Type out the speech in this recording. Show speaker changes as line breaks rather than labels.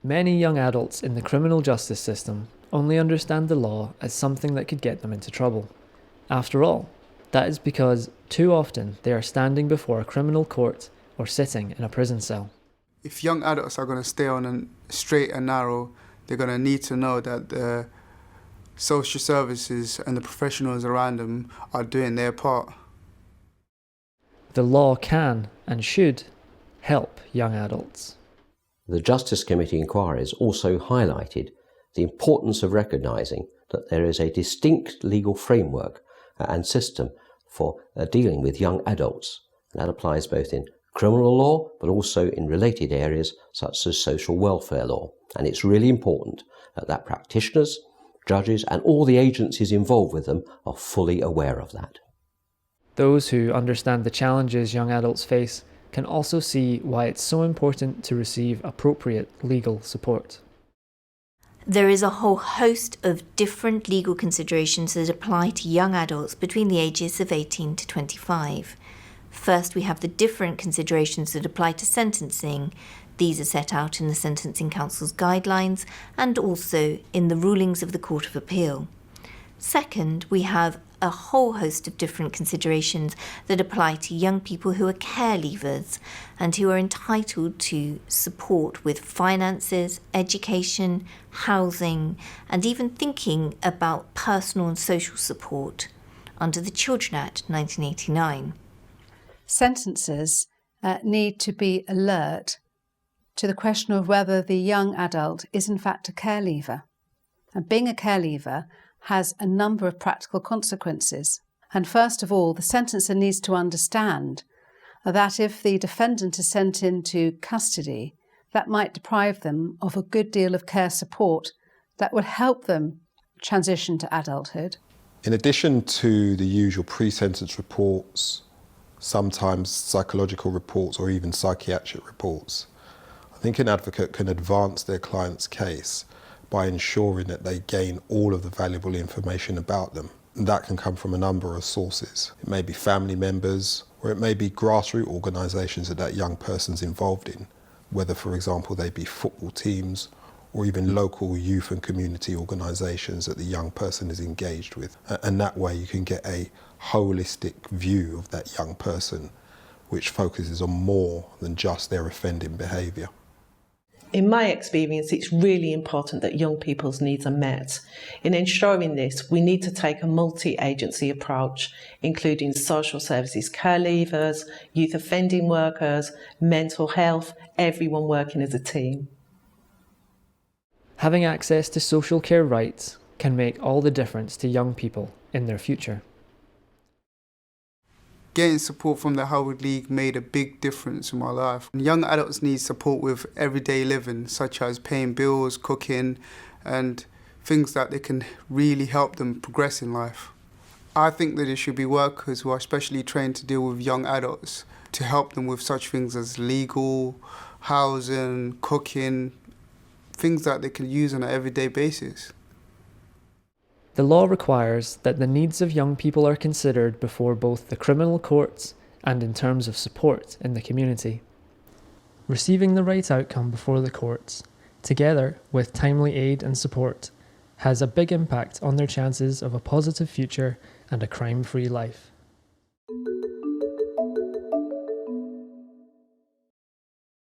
Many young adults in the criminal justice system only understand the law as something that could get them into trouble. After all, that is because too often they are standing before a criminal court or sitting in a prison cell.
If young adults are going to stay on a straight and narrow, they're going to need to know that the social services and the professionals around them are doing their part.
The law can and should help young adults.
The Justice Committee inquiries also highlighted the importance of recognising that there is a distinct legal framework and system for dealing with young adults. And that applies both in criminal law but also in related areas such as social welfare law. And it's really important that practitioners, judges and all the agencies involved with them are fully aware of that.
Those who understand the challenges young adults face can also see why it's so important to receive appropriate legal support.
There is a whole host of different legal considerations that apply to young adults between the ages of 18 to 25. First, we have the different considerations that apply to sentencing. These are set out in the Sentencing Council's guidelines and also in the rulings of the Court of Appeal. Second, we have a whole host of different considerations that apply to young people who are care leavers and who are entitled to support with finances, education, housing, and even thinking about personal and social support under the Children Act 1989.
Sentencers need to be alert to the question of whether the young adult is in fact a care leaver. And being a care leaver has a number of practical consequences. And first of all, the sentencer needs to understand that if the defendant is sent into custody, that might deprive them of a good deal of care support that would help them transition to adulthood.
In addition to the usual pre-sentence reports, sometimes psychological reports or even psychiatric reports, I think an advocate can advance their client's case by ensuring that they gain all of the valuable information about them. And that can come from a number of sources. It may be family members, or it may be grassroots organisations that young person's involved in, whether, for example, they be football teams or even local youth and community organisations that the young person is engaged with. And that way you can get a holistic view of that young person, which focuses on more than just their offending behaviour.
In my experience, it's really important that young people's needs are met. In ensuring this, we need to take a multi-agency approach, including social services, care leavers, youth offending workers, mental health, everyone working as a team.
Having access to social care rights can make all the difference to young people in their future.
Getting support from the Howard League made a big difference in my life. Young adults need support with everyday living, such as paying bills, cooking, and things that they can really help them progress in life. I think that there should be workers who are specially trained to deal with young adults to help them with such things as legal, housing, cooking, things that they can use on an everyday basis.
The law requires that the needs of young people are considered before both the criminal courts and in terms of support in the community. Receiving the right outcome before the courts, together with timely aid and support, has a big impact on their chances of a positive future and a crime-free life.